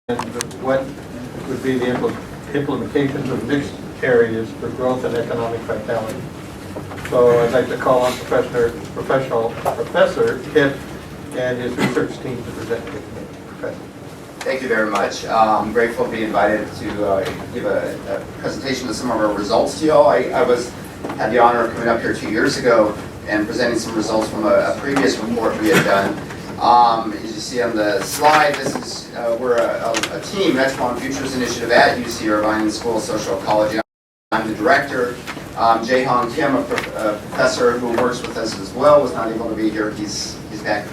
and what would be the implications of mixed areas for growth and economic vitality. So I'd like to call on Professor Hipp and his research team to present to the committee. Professor. Thank you very much. I'm grateful to be invited to give a presentation of some of our results to y'all. I had the honor of coming up here 2 years ago and presenting some results from a previous report we had done. As you see on the slide, this is we're a team, Metron Futures Initiative at UC Irvine School of Social Ecology. I'm the director. Jae-Hong Kim, a professor who works with us as well, was not able to be here. He's back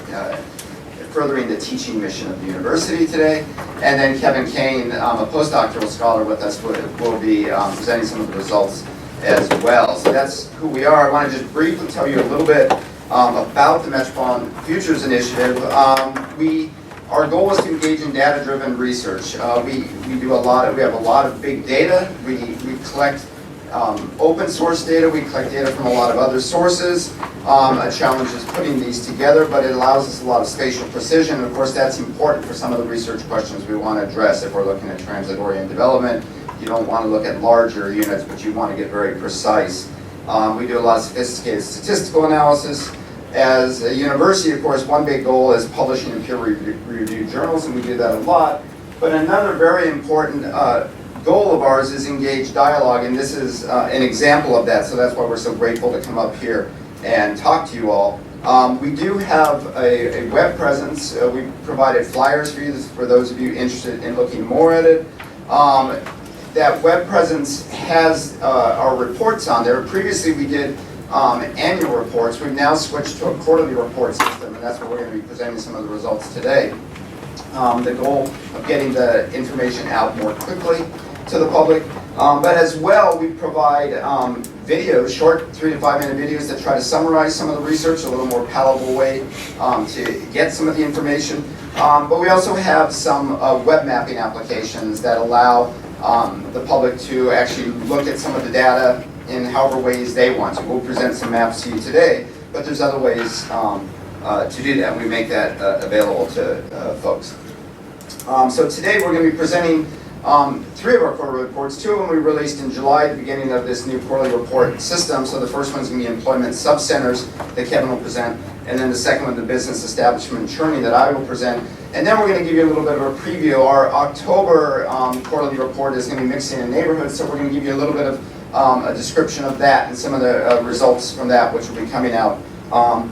furthering the teaching mission of the university today. And then Kevin Kane, a postdoctoral scholar with us, will be presenting some of the results as well. So that's who we are. I want to just briefly tell you a little bit about the Metron Futures Initiative. Our goal is to engage in data-driven research. We have a lot of big data. We collect open source data. We collect data from a lot of other sources. A challenge is putting these together, but it allows us a lot of spatial precision. Of course, that's important for some of the research questions we want to address. If we're looking at transit-oriented development, you don't want to look at larger units, but you want to get very precise. We do a lot of sophisticated statistical analysis. As a university, of course, one big goal is publishing in peer-reviewed journals, and we do that a lot. But another very important goal of ours is engage dialogue, and this is an example of that, so that's why we're so grateful to come up here and talk to you all. We do have a web presence. We provided flyers for you, for those of you interested in looking more at it. That web presence has our reports on there. Previously we did annual reports. We've now switched to a quarterly report system, and that's what we're going to be presenting some of the results today. The goal of getting the information out more quickly to the public, but as well we provide videos, short 3 to 5 minute videos that try to summarize some of the research, a little more palatable way to get some of the information. But we also have some web mapping applications that allow the public to actually look at some of the data in however ways they want to. We'll present some maps to you today, but there's other ways to do that. We make that available to folks. So today we're going to be presenting 3 of our quarterly reports. 2 of them we released in July, the beginning of this new quarterly report system. So the first one's going to be employment subcenters that Kevin will present, and then the second one, the business establishment churning, that I will present. And then we're going to give you a little bit of a preview. Our October quarterly report is going to be Mixing in Neighborhoods, so we're going to give you a little bit of a description of that and some of the results from that, which will be coming out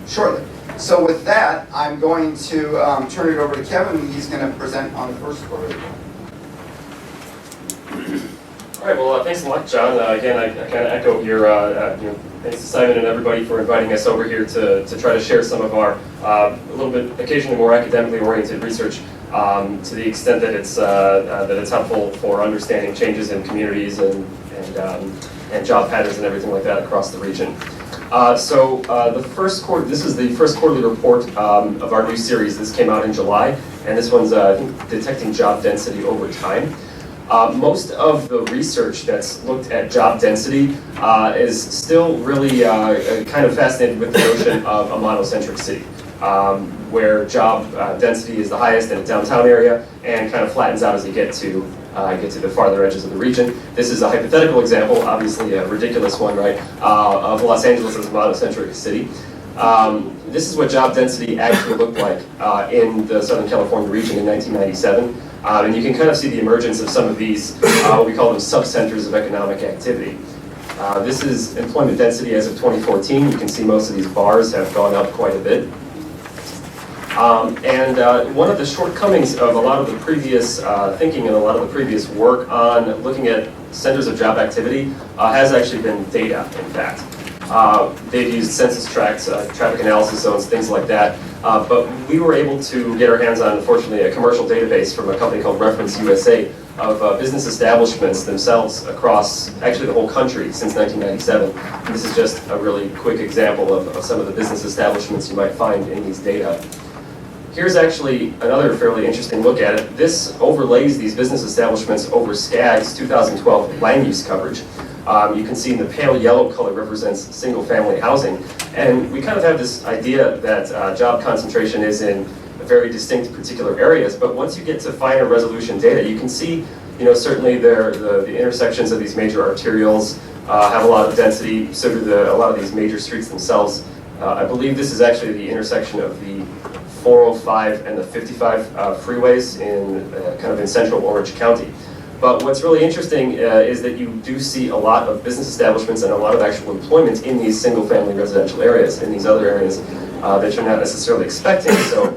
shortly. So with that, I'm going to turn it over to Kevin. He's going to present on the first quarterly report. All right, well, thanks a lot, John. Again, I kind of echo your thanks to Simon and everybody for inviting us over here to try to share some of our a little bit occasionally more academically oriented research to the extent that it's helpful for understanding changes in communities and job patterns and everything like that across the region. This is the first quarterly report of our new series. This came out in July, and this one's I think detecting job density over time. Most of the research that's looked at job density is still really kind of fascinated with the notion of a monocentric city, where job density is the highest in a downtown area and kind of flattens out as you get to the farther edges of the region. This is a hypothetical example, obviously a ridiculous one, right, of Los Angeles as a monocentric city. This is what job density actually looked like in the Southern California region in 1997. And you can kind of see the emergence of some of these, what we call them subcenters of economic activity. This is employment density as of 2014. You can see most of these bars have gone up quite a bit. One of the shortcomings of a lot of the previous thinking and a lot of the previous work on looking at centers of job activity has actually been data, in fact. They've used census tracts, traffic analysis zones, things like that. But we were able to get our hands on, unfortunately, a commercial database from a company called Reference USA of business establishments themselves across actually the whole country since 1997. And this is just a really quick example of some of the business establishments you might find in these data. Here's actually another fairly interesting look at it. This overlays these business establishments over SCAG's 2012 land use coverage. You can see in the pale yellow color represents single family housing. And we kind of have this idea that job concentration is in very distinct particular areas. But once you get to finer resolution data, you can see, certainly the intersections of these major arterials have a lot of density. So do a lot of these major streets themselves. I believe this is actually the intersection of the 405 and the 55 freeways in central Orange County. But what's really interesting is that you do see a lot of business establishments and a lot of actual employment in these single-family residential areas, in these other areas that you're not necessarily expecting. So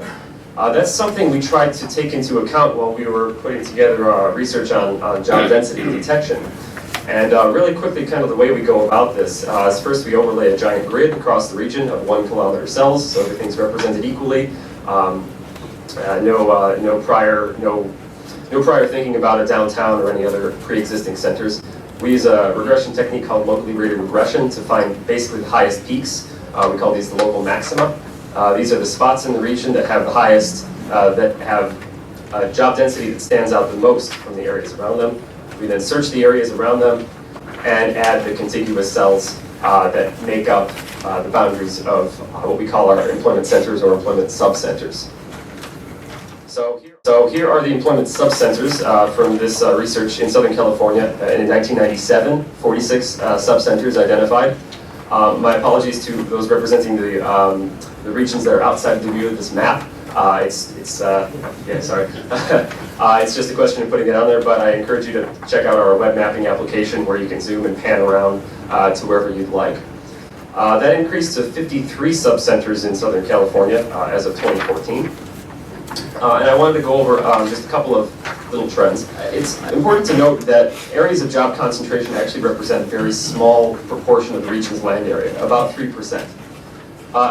that's something we tried to take into account while we were putting together our research on job density detection. And really quickly, kind of the way we go about this is first we overlay a giant grid across the region of 1 kilometer cells, so everything's represented equally. No prior thinking about a downtown or any other pre-existing centers. We use a regression technique called locally rated regression to find basically the highest peaks. We call these the local maxima. These are the spots in the region that have the highest, that have job density that stands out the most from the areas around them. We then search the areas around them and add the contiguous cells that make up the boundaries of what we call our employment centers or employment subcenters. So here are the employment subcenters from this research in Southern California. In 1997, 46 subcenters identified. My apologies to those representing the regions that are outside the view of this map. It's just a question of putting it on there, but I encourage you to check out our web mapping application where you can zoom and pan around to wherever you'd like. That increased to 53 subcenters in Southern California as of 2014. And I wanted to go over just a couple of little trends. It's important to note that areas of job concentration actually represent a very small proportion of the region's land area, about 3%.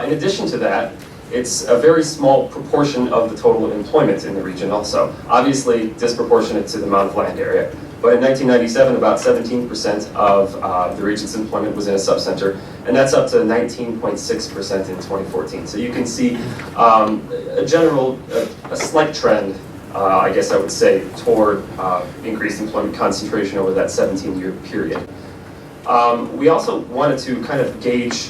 In addition to that, it's a very small proportion of the total employment in the region also, obviously disproportionate to the amount of land area. But in 1997, about 17% of the region's employment was in a subcenter, and that's up to 19.6% in 2014. So you can see a slight trend, I guess I would say, toward increased employment concentration over that 17-year period. We also wanted to kind of gauge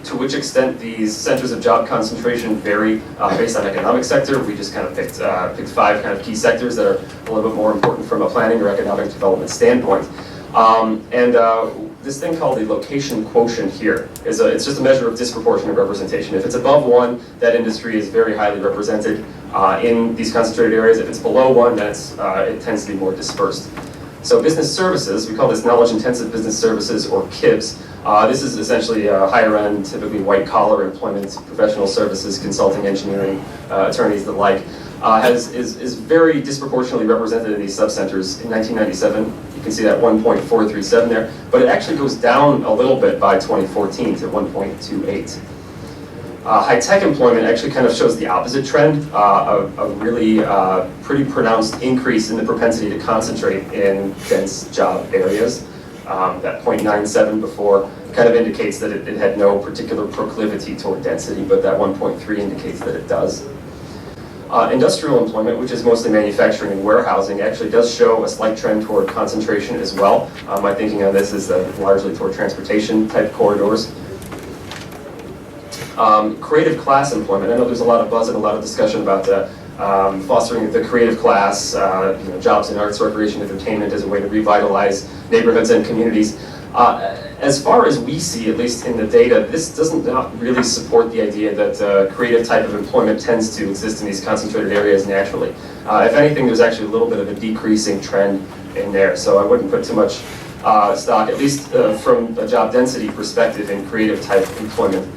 to which extent these centers of job concentration vary based on economic sector. We just kind of picked 5 kind of key sectors that are a little bit more important from a planning or economic development standpoint. This thing called the location quotient here is it's just a measure of disproportionate representation. If it's above 1, that industry is very highly represented in these concentrated areas. If it's below 1, then it tends to be more dispersed. So business services, we call this knowledge-intensive business services, or KIBS. This is essentially higher-end, typically white-collar employment, professional services, consulting, engineering, attorneys, the like, is very disproportionately represented in these subcenters. In 1997, you can see that 1.437 there, but it actually goes down a little bit by 2014 to 1.28. High-tech employment actually kind of shows the opposite trend, a really pretty pronounced increase in the propensity to concentrate in dense job areas. That 0.97 before kind of indicates that it had no particular proclivity toward density, but that 1.3 indicates that it does. Industrial employment, which is mostly manufacturing and warehousing, actually does show a slight trend toward concentration as well. My thinking on this is largely toward transportation type corridors. Creative class employment. I know there's a lot of buzz and a lot of discussion about fostering the creative class, jobs in arts, recreation, entertainment as a way to revitalize neighborhoods and communities. As far as we see, at least in the data, this doesn't not really support the idea that creative type of employment tends to exist in these concentrated areas naturally. If anything, there's actually a little bit of a decreasing trend in there, so I wouldn't put too much stock, at least from a job density perspective, in creative type employment.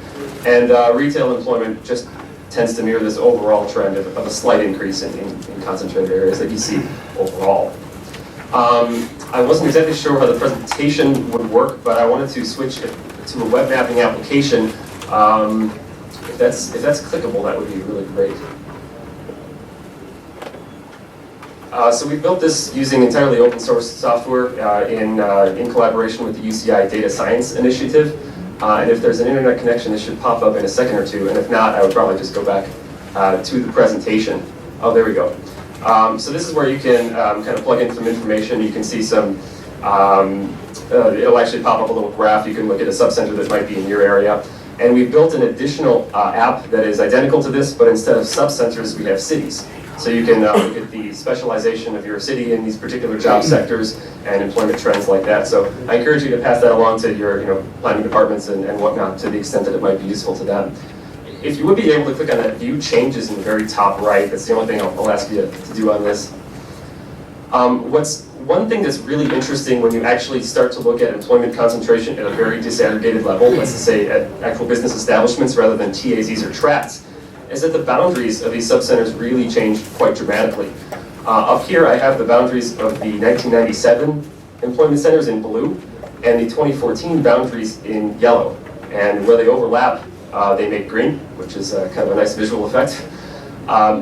And retail employment just tends to mirror this overall trend of a slight increase in concentrated areas that you see overall. I wasn't exactly sure how the presentation would work, but I wanted to switch it to a web mapping application. If that's clickable, that would be really great. So we built this using entirely open source software in collaboration with the UCI Data Science Initiative. And if there's an internet connection, this should pop up in a second or two. And if not, I would probably just go back to the presentation. Oh, there we go. So this is where you can kind of plug in some information. You can see some, it'll actually pop up a little graph. You can look at a subcenter that might be in your area. And we've built an additional app that is identical to this, but instead of sub-centers, we have cities. So you can look at the specialization of your city in these particular job sectors and employment trends like that. So I encourage you to pass that along to your planning departments and whatnot to the extent that it might be useful to them. If you would be able to click on that View Changes in the very top right, that's the only thing I'll ask you to do on this. One thing that's really interesting when you actually start to look at employment concentration at a very disaggregated level, let's say at actual business establishments rather than TAZs or TRATs, is that the boundaries of these subcenters really changed quite dramatically. Up here I have the boundaries of the 1997 employment centers in blue and the 2014 boundaries in yellow. And where they overlap, they make green, which is kind of a nice visual effect.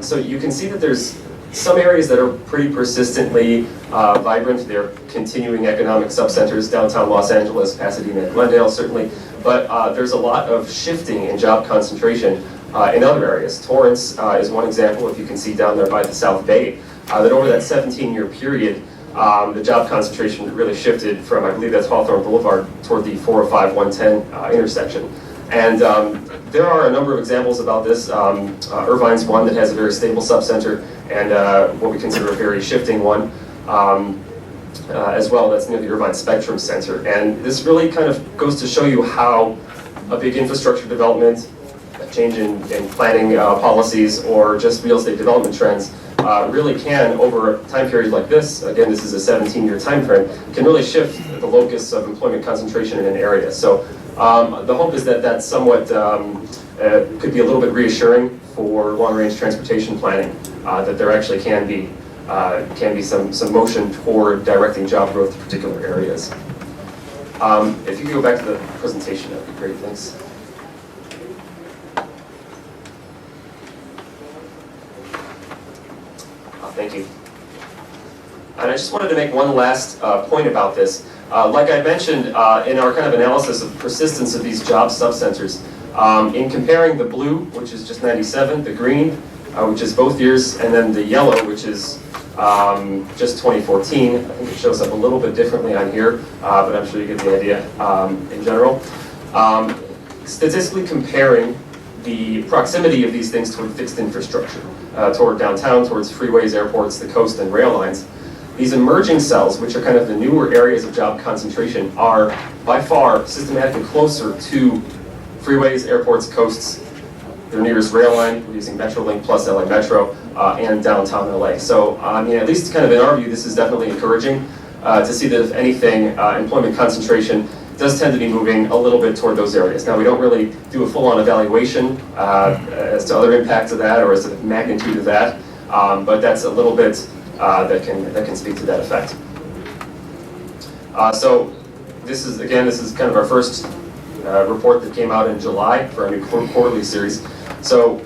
So you can see that there's some areas that are pretty persistently vibrant. They're continuing economic subcenters, downtown Los Angeles, Pasadena, and Glendale certainly. But there's a lot of shifting in job concentration in other areas. Torrance is one example, if you can see down there by the South Bay, that over that 17-year period, the job concentration really shifted from, I believe that's Hawthorne Boulevard, toward the 405, 110 intersection. And there are a number of examples about this. Irvine's one that has a very stable subcenter, and what we consider a very shifting one as well. That's near the Irvine Spectrum Center. And this really kind of goes to show you how a big infrastructure development, a change in planning policies, or just real estate development trends really can, over a time period like this, again, this is a 17-year time frame, can really shift the locus of employment concentration in an area. So the hope is that that somewhat could be a little bit reassuring for long-range transportation planning, that there actually can be some motion toward directing job growth to particular areas. If you could go back to the presentation, that would be great. Thanks. Thank you. And I just wanted to make one last point about this. Like I mentioned in our kind of analysis of persistence of these job subcenters, in comparing the blue, which is just 97, the green, which is both years, and then the yellow, which is just 2014. I think it shows up a little bit differently on here, but I'm sure you get the idea in general. Statistically comparing the proximity of these things toward fixed infrastructure, toward downtown, towards freeways, airports, the coast, and rail lines. These emerging cells, which are kind of the newer areas of job concentration, are by far systematically closer to freeways, airports, coasts, their nearest rail line. We're using Metrolink plus LA Metro, and downtown LA. So, at least kind of in our view, this is definitely encouraging to see that, if anything, employment concentration does tend to be moving a little bit toward those areas. Now, we don't really do a full-on evaluation as to other impacts of that or as to the magnitude of that, but that's a little bit that can speak to that effect. So this is kind of our first report that came out in July for our new quarterly series. So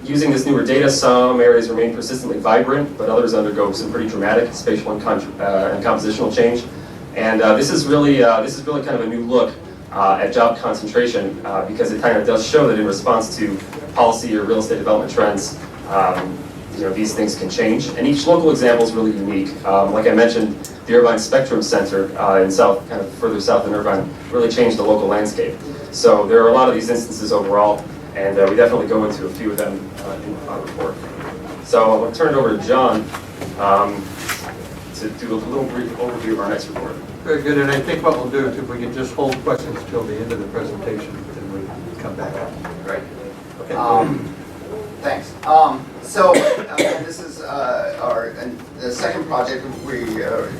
using this newer data, some areas remain persistently vibrant, but others undergo some pretty dramatic spatial and compositional change. And this is really kind of a new look at job concentration because it kind of does show that in response to policy or real estate development trends, these things can change. And each local example is really unique. Like I mentioned, the Irvine Spectrum Center in kind of further south in Irvine, really changed the local landscape. So there are a lot of these instances overall, and we definitely go into a few of them in our report. So I'm going to turn it over to John to do a little brief overview of our next report. Very good, and I think what we'll do is if we can just hold questions till the end of the presentation, then we can come back. Great. Okay. Thanks. So this is the second project,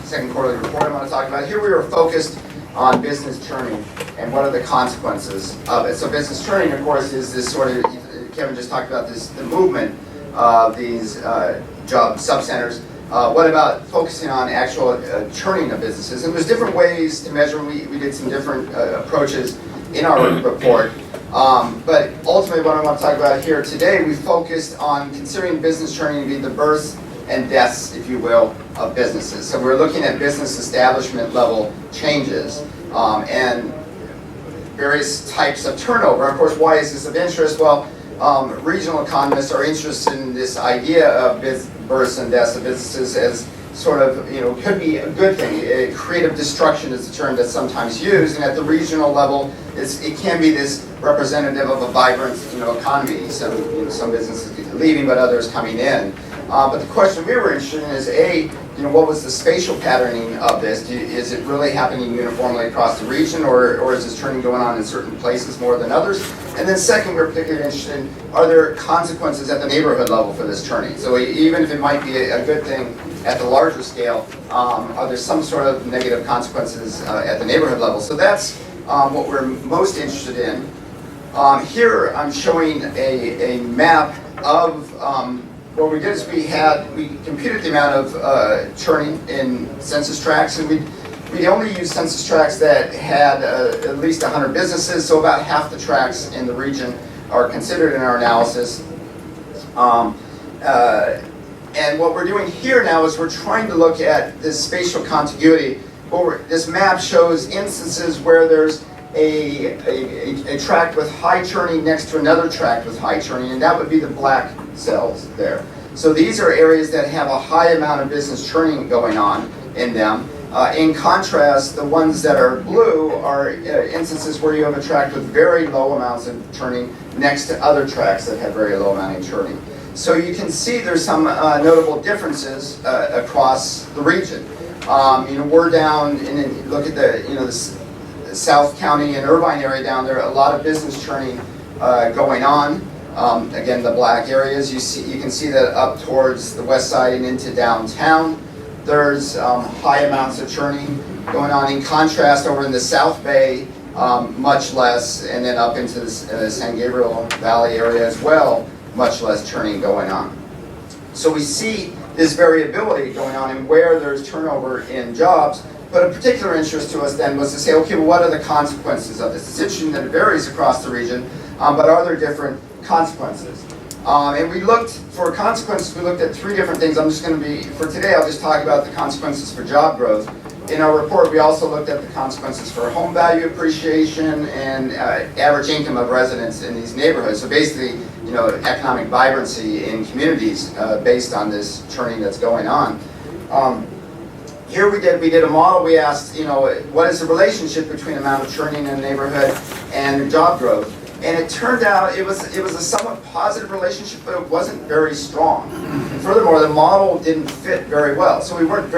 second quarterly report I want to talk about. Here we are focused on business churning and what are the consequences of it. So business churning, of course, is this sort of, Kevin just talked about this, the movement of these job subcenters. What about focusing on actual churning of businesses? And there's different ways to measure. We did some different approaches in our report. But ultimately what I want to talk about here today, we focused on considering business churning to be the births and deaths, if you will, of businesses. So we're looking at business establishment level changes and various types of turnover. Of course, why is this of interest? Well, regional economists are interested in this idea of births and deaths of businesses as sort of, could be a good thing. Creative destruction is the term that's sometimes used, and at the regional level, it can be this representative of a vibrant, economy. Some businesses leaving, but others coming in. But the question we were interested in is what was the spatial patterning of this? Is it really happening uniformly across the region, or is this turning going on in certain places more than others? And then second, we're particularly interested in, are there consequences at the neighborhood level for this turning? So even if it might be a good thing at the larger scale, are there some sort of negative consequences at the neighborhood level? So that's what we're most interested in. Here I'm showing a map of what we did is we computed the amount of churning in census tracts, and we only used census tracts that had at least 100 businesses, so about half the tracts in the region are considered in our analysis. And what we're doing here now is we're trying to look at this spatial contiguity. This map shows instances where there's a tract with high churning next to another tract with high churning, and that would be the black cells there. So these are areas that have a high amount of business churning going on in them. In contrast, the ones that are blue are instances where you have a tract with very low amounts of churning next to other tracts that have very low amount of churning. So you can see there's some notable differences across the region. We're down, and look at the South County and Irvine area down there, a lot of business churning going on. Again, the black areas, you can see that up towards the west side and into downtown. There's high amounts of churning going on. In contrast, over in the South Bay, much less, and then up into the San Gabriel Valley area as well, much less churning going on. So we see this variability going on in where there's turnover in jobs. But of particular interest to us then was to say, okay, well, what are the consequences of this? It's interesting that it varies across the region, but are there different consequences? And we looked for consequences, we looked at three different things. I'm just going to be, for today, I'll just talk about the consequences for job growth. In our report, we also looked at the consequences for home value appreciation and average income of residents in these neighborhoods. So basically, economic vibrancy in communities based on this churning that's going on. Here we did a model. We asked, what is the relationship between amount of churning in a neighborhood and job growth? And it turned out it was a somewhat positive relationship, but it wasn't very strong. And furthermore, the model didn't fit very well, so we weren't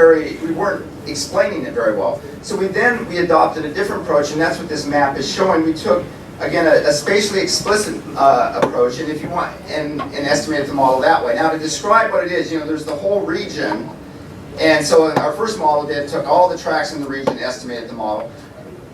explaining it very well. So we adopted a different approach, and that's what this map is showing. We took, again, a spatially explicit approach, and if you want, and estimated the model that way. Now, to describe what it is, there's the whole region. And so our first model took all the tracts in the region, estimated the model.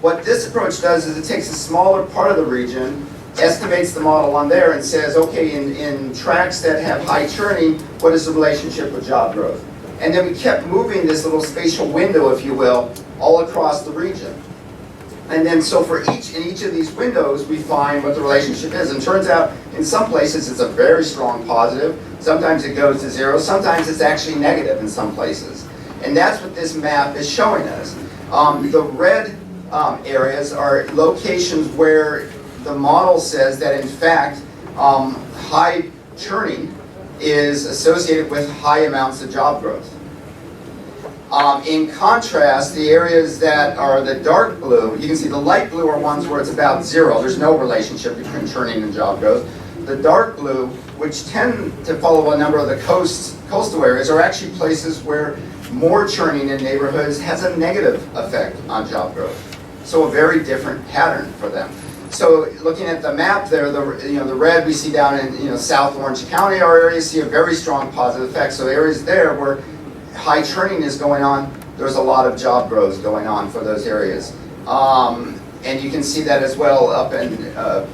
What this approach does is it takes a smaller part of the region, estimates the model on there, and says, okay, in tracts that have high churning, what is the relationship with job growth? And then we kept moving this little spatial window, if you will, all across the region. And then so in each of these windows, we find what the relationship is. And it turns out, in some places, it's a very strong positive. Sometimes it goes to zero. Sometimes it's actually negative in some places. And that's what this map is showing us. The red areas are locations where the model says that, in fact, high churning is associated with high amounts of job growth. In contrast, the areas that are the dark blue, you can see the light blue are ones where it's about zero. There's no relationship between churning and job growth. The dark blue, which tend to follow a number of the coastal areas, are actually places where more churning in neighborhoods has a negative effect on job growth. So a very different pattern for them. So looking at the map there, the red we see down in South Orange County, our areas see a very strong positive effect. So areas there where high churning is going on, there's a lot of job growth going on for those areas. And you can see that as well up in a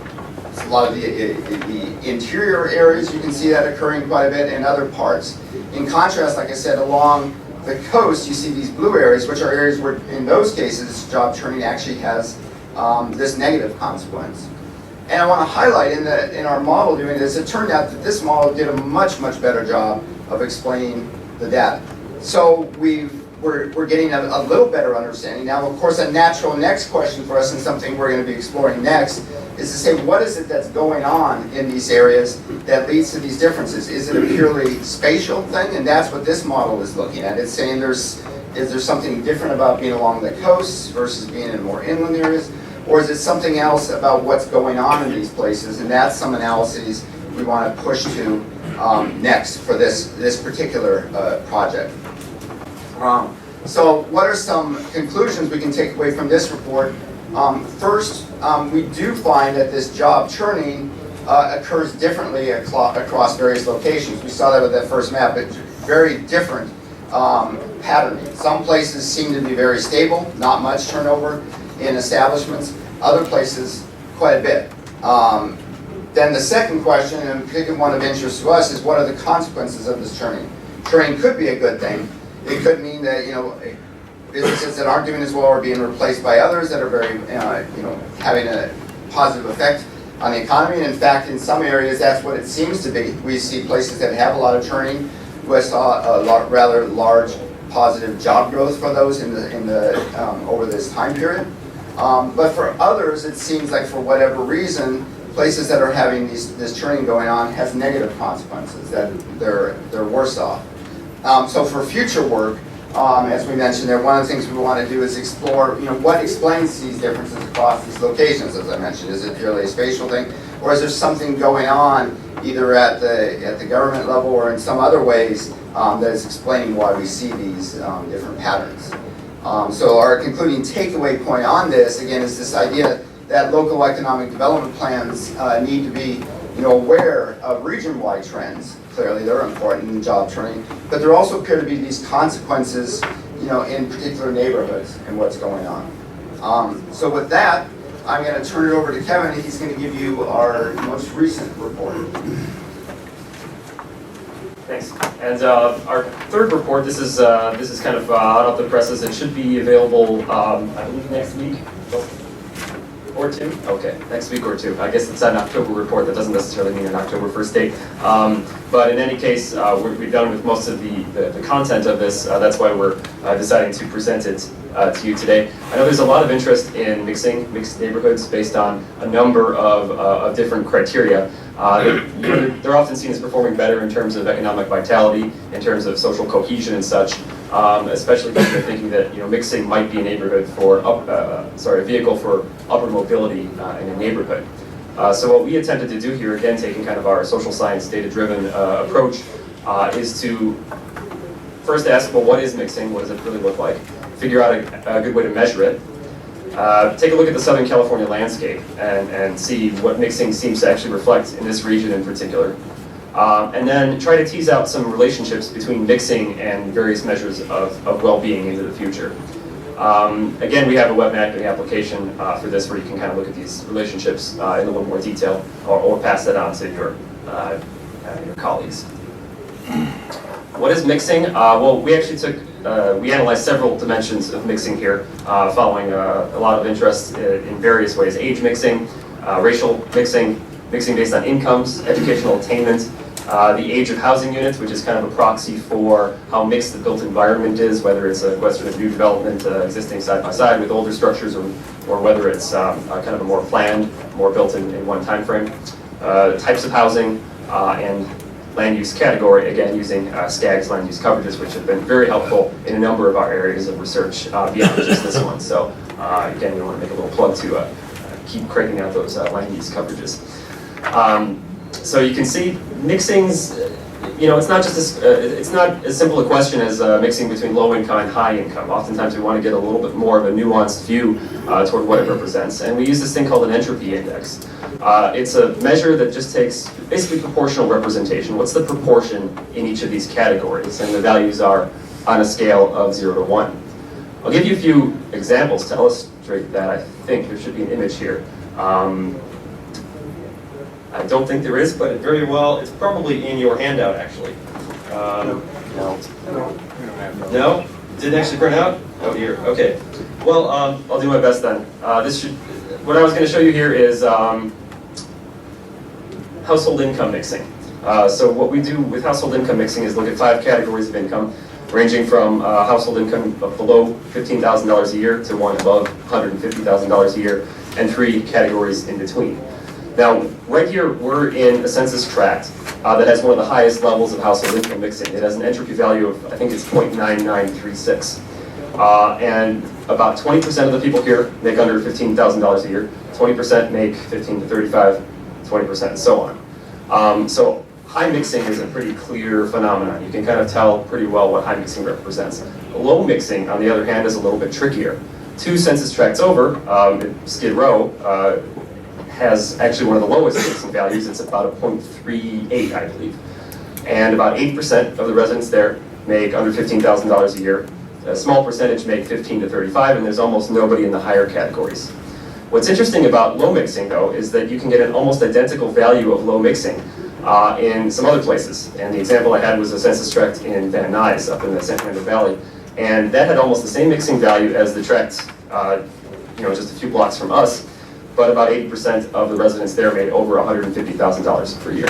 lot of the interior areas. You can see that occurring quite a bit in other parts. In contrast, like I said, along the coast, you see these blue areas, which are areas where, in those cases, job churning actually has this negative consequence. And I want to highlight in our model doing this, it turned out that this model did a much, much better job of explaining the data. So we're getting a little better understanding. Now, of course, a natural next question for us, and something we're going to be exploring next, is to say, what is it that's going on in these areas that leads to these differences? Is it a purely spatial thing? And that's what this model is looking at. It's saying is there something different about being along the coasts versus being in more inland areas? Or is it something else about what's going on in these places? And that's some analyses we want to push to next for this particular project. So what are some conclusions we can take away from this report? First, we do find that this job churning occurs differently across various locations. We saw that with that first map, but very different patterning. Some places seem to be very stable, not much turnover in establishments. Other places, quite a bit. Then the second question, and particularly one of interest to us, is what are the consequences of this churning? Churning could be a good thing. It could mean that businesses that aren't doing as well are being replaced by others that are very having a positive effect on the economy. And in fact, in some areas, that's what it seems to be. We see places that have a lot of churning. We saw a rather large positive job growth for those over this time period. But for others, it seems like for whatever reason, places that are having this churning going on has negative consequences, that they're worse off. So for future work, as we mentioned there, one of the things we want to do is explore, what explains these differences across these locations, as I mentioned. Is it purely a spatial thing, or is there something going on either at the government level or in some other ways that is explaining why we see these different patterns? So our concluding takeaway point on this, again, is this idea that local economic development plans need to be aware of region-wide trends. Clearly, they're important in job training, but there also appear to be these consequences, in particular neighborhoods and what's going on. So with that, I'm going to turn it over to Kevin. He's going to give you our most recent report. Thanks. And our third report, this is kind of out of the presses. It should be available, I believe, next week. Or two? Okay, next week or two. I guess it's an October report. That doesn't necessarily mean an October 1st date. But in any case, we're done with most of the content of this. That's why we're deciding to present it to you today. I know there's a lot of interest in mixed neighborhoods based on a number of different criteria. They're often seen as performing better in terms of economic vitality, in terms of social cohesion and such. Especially when you're thinking that mixing might be a neighborhood for a vehicle for upward mobility in a neighborhood. So what we attempted to do here, again taking kind of our social science data-driven approach, is to first ask, well, what is mixing? What does it really look like? Figure out a good way to measure it. Take a look at the Southern California landscape and see what mixing seems to actually reflect in this region in particular. And then try to tease out some relationships between mixing and various measures of well-being into the future. Again, we have a web mapping application for this where you can kind of look at these relationships in a little more detail or pass that on to your colleagues. What is mixing? Well, we actually we analyzed several dimensions of mixing here, following a lot of interest in various ways. Age mixing, racial mixing, mixing based on incomes, educational attainment, the age of housing units, which is kind of a proxy for how mixed the built environment is, whether it's a question of new development existing side by side with older structures, or whether it's kind of a more planned, more built in one time frame. Types of housing and land use category, again using SCAG's land use coverages, which have been very helpful in a number of our areas of research beyond just this one. So again, we want to make a little plug to keep cranking out those land use coverages. So you can see mixing's, it's not just it's not as simple a question as mixing between low income and high income. Oftentimes we want to get a little bit more of a nuanced view toward what it represents. And we use this thing called an entropy index. It's a measure that just takes basically proportional representation. What's the proportion in each of these categories? And the values are on a scale of 0 to 1. I'll give you a few examples to illustrate that. I think there should be an image here. I don't think there is, but it's probably in your handout actually. No? No? Didn't actually print out? Oh dear, okay. Well, I'll do my best then. What I was going to show you here is household income mixing. So what we do with household income mixing is look at 5 categories of income, ranging from household income of below $15,000 a year to one above $150,000 a year, and 3 categories in between. Now, right here, we're in a census tract that has one of the highest levels of household income mixing. It has an entropy value of, I think it's 0.9936. And about 20% of the people here make under $15,000 a year, 20% make 15 to 35, 20% and so on. So high mixing is a pretty clear phenomenon. You can kind of tell pretty well what high mixing represents. Low mixing, on the other hand, is a little bit trickier. 2 census tracts over, Skid Row has actually one of the lowest mixing values. It's about a 0.38, I believe. And about 8% of the residents there make under $15,000 a year. A small percentage make 15 to 35, and there's almost nobody in the higher categories. What's interesting about low mixing, though, is that you can get an almost identical value of low mixing in some other places. And the example I had was a census tract in Van Nuys, up in the San Fernando Valley. And that had almost the same mixing value as the tract, just a few blocks from us, but about 80% of the residents there made over $150,000 per year.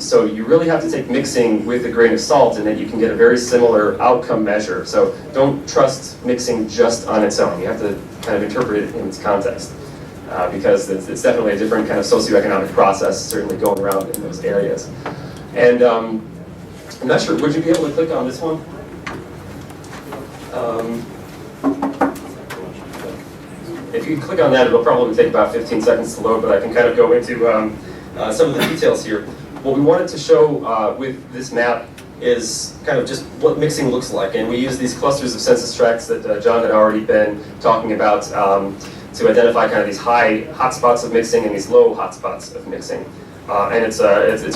So you really have to take mixing with a grain of salt in that you can get a very similar outcome measure. So don't trust mixing just on its own. You have to kind of interpret it in its context because it's definitely a different kind of socioeconomic process, certainly going around in those areas. And I'm not sure, would you be able to click on this one? If you click on that, it'll probably take about 15 seconds to load, but I can kind of go into some of the details here. What we wanted to show with this map is kind of just what mixing looks like, and we use these clusters of census tracts that John had already been talking about to identify kind of these high hotspots of mixing and these low hotspots of mixing. And it's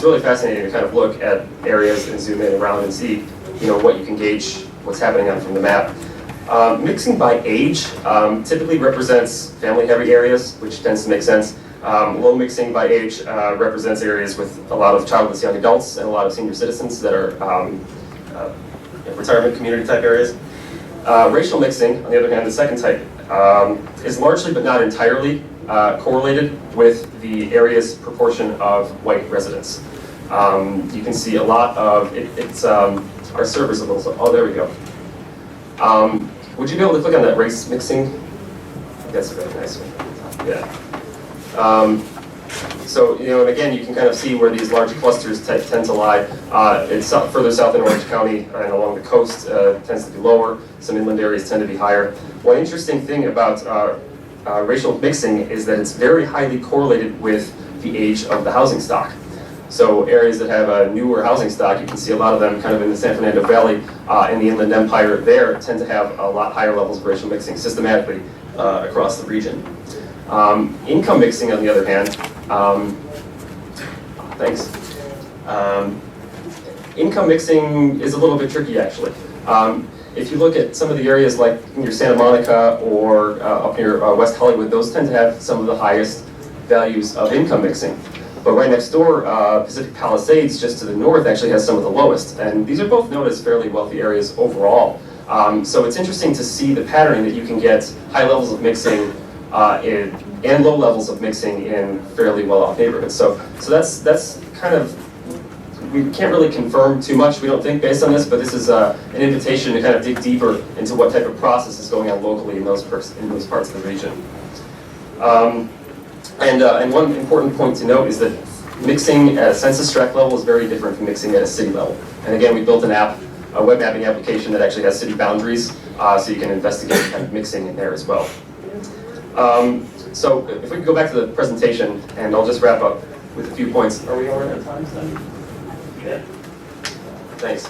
really fascinating to kind of look at areas and zoom in around and see what you can gauge what's happening on from the map. Mixing by age typically represents family-heavy areas, which tends to make sense. Low mixing by age represents areas with a lot of childless young adults and a lot of senior citizens that are retirement community type areas. Racial mixing, on the other hand, the second type, is largely but not entirely correlated with the area's proportion of white residents. You can see a lot of, our server's a little slow. Oh, there we go. Would you be able to click on that race mixing? That's a really nice one. Yeah. So, and again, you can kind of see where these large clusters tend to lie. It's further south in Orange County and along the coast tends to be lower. Some inland areas tend to be higher. One interesting thing about racial mixing is that it's very highly correlated with the age of the housing stock. So areas that have a newer housing stock, you can see a lot of them kind of in the San Fernando Valley and the Inland Empire there tend to have a lot higher levels of racial mixing systematically across the region. Income mixing, on the other hand, income mixing is a little bit tricky, actually. If you look at some of the areas like near Santa Monica or up near West Hollywood, those tend to have some of the highest values of income mixing. But right next door, Pacific Palisades, just to the north, actually has some of the lowest. And these are both known as fairly wealthy areas overall. So it's interesting to see the patterning that you can get high levels of mixing and low levels of mixing in fairly well-off neighborhoods. So that's kind of, we can't really confirm too much, we don't think, based on this, but this is an invitation to kind of dig deeper into what type of process is going on locally in those parts of the region. And one important point to note is that mixing at a census tract level is very different from mixing at a city level. And again, we built a web mapping application that actually has city boundaries, so you can investigate kind of mixing in there as well. So if we could go back to the presentation, and I'll just wrap up with a few points. Are we all right on time, Stan? Yeah. Thanks.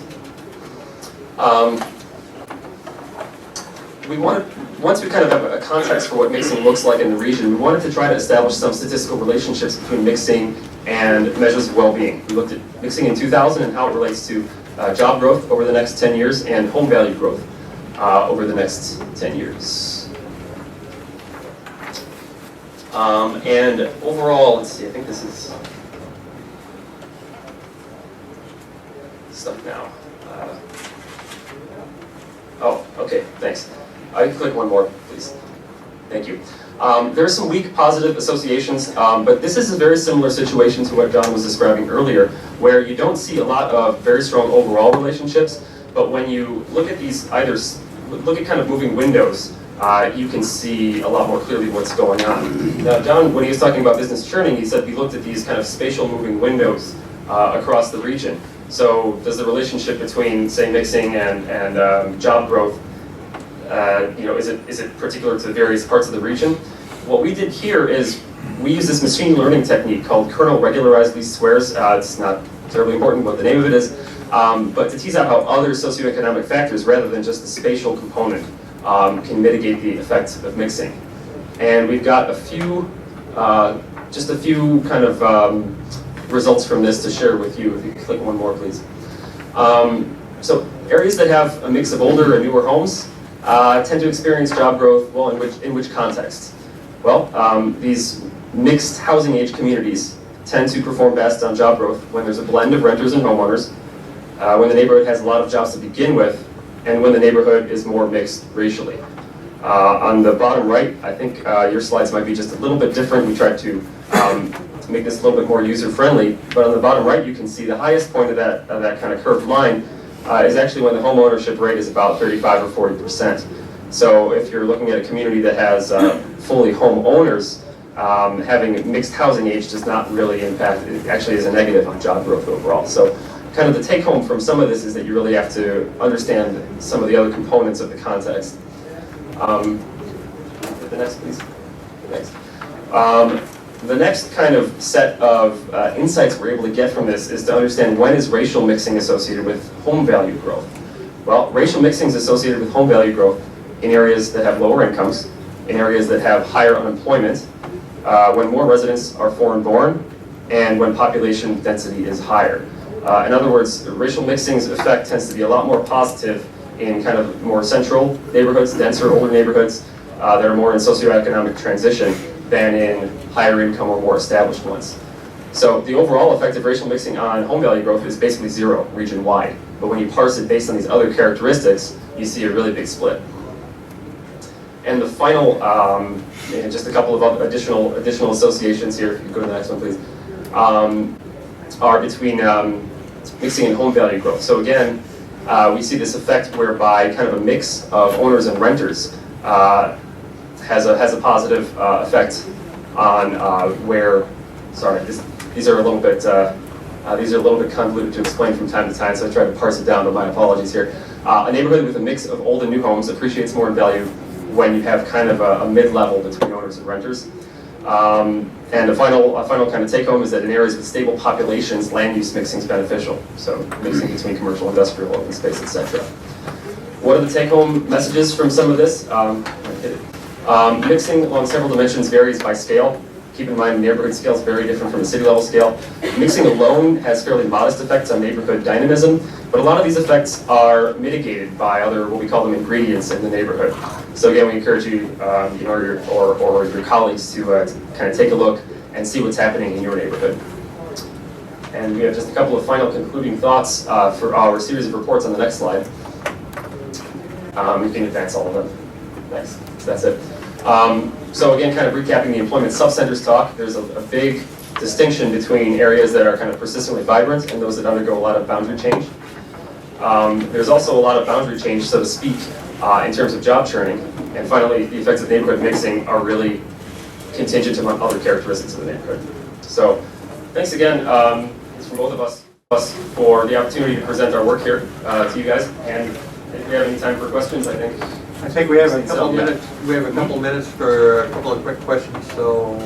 Once we kind of have a context for what mixing looks like in the region, we wanted to try to establish some statistical relationships between mixing and measures of well-being. We looked at mixing in 2000 and how it relates to job growth over the next 10 years and home value growth over the next 10 years. And overall, let's see, I think this is stuck now. Oh, okay, thanks. I can click one more, please. Thank you. There are some weak positive associations, but this is a very similar situation to what John was describing earlier, where you don't see a lot of very strong overall relationships, but when you look at these, look at kind of moving windows, you can see a lot more clearly what's going on. Now, John, when he was talking about business churning, he said we looked at these kind of spatial moving windows across the region. So does the relationship between, say, mixing and job growth is it particular to various parts of the region? What we did here is we use this machine learning technique called kernel regularized least squares. It's not terribly important what the name of it is, but to tease out how other socioeconomic factors, rather than just the spatial component, can mitigate the effects of mixing. And we've got just a few kind of results from this to share with you. If you could click one more, please. So areas that have a mix of older and newer homes tend to experience job growth. Well, in which context? Well, these mixed housing age communities tend to perform best on job growth when there's a blend of renters and homeowners, when the neighborhood has a lot of jobs to begin with, and when the neighborhood is more mixed racially. On the bottom right, I think your slides might be just a little bit different. We tried to make this a little bit more user-friendly, but on the bottom right you can see the highest point of that kind of curved line is actually when the home ownership rate is about 35 or 40%. So if you're looking at a community that has fully home owners, having mixed housing age does not really impact, it actually is a negative on job growth overall. So kind of the take home from some of this is that you really have to understand some of the other components of the context. The next, please. Next. The next kind of set of insights we're able to get from this is to understand when is racial mixing associated with home value growth. Well, racial mixing is associated with home value growth in areas that have lower incomes, in areas that have higher unemployment, when more residents are foreign born, and when population density is higher. In other words, racial mixing's effect tends to be a lot more positive in kind of more central neighborhoods, denser, older neighborhoods that are more in socioeconomic transition than in higher income or more established ones. So the overall effect of racial mixing on home value growth is basically zero region-wide. But when you parse it based on these other characteristics, you see a really big split. And the final, and just a couple of additional associations here, if you go to the next one, please, are between mixing and home value growth. So again, we see this effect whereby kind of a mix of owners and renters has a positive effect on where. Sorry, these are a little bit convoluted to explain from time to time, so I tried to parse it down. But my apologies here. A neighborhood with a mix of old and new homes appreciates more in value when you have kind of a mid-level between owners and renters. And a final kind of take-home is that in areas with stable populations, land use mixing is beneficial. So mixing between commercial, industrial, open space, etc. What are the take-home messages from some of this? Mixing along several dimensions varies by scale. Keep in mind, neighborhood scale is very different from the city level scale. Mixing alone has fairly modest effects on neighborhood dynamism, but a lot of these effects are mitigated by other, what we call them, ingredients in the neighborhood. So again, we encourage you, or your colleagues to kind of take a look and see what's happening in your neighborhood. And we have just a couple of final concluding thoughts for our series of reports on the next slide. You can advance all of them. Nice. So that's it. So again, kind of recapping the employment subcenters talk, there's a big distinction between areas that are kind of persistently vibrant and those that undergo a lot of boundary change. There's also a lot of boundary change, so to speak, in terms of job churning. And finally, the effects of neighborhood mixing are really contingent on other characteristics of the neighborhood. So thanks again from both of us for the opportunity to present our work here to you guys. And if we have any time for questions, I think we have a couple minutes. We have a couple minutes for a couple of quick questions. So.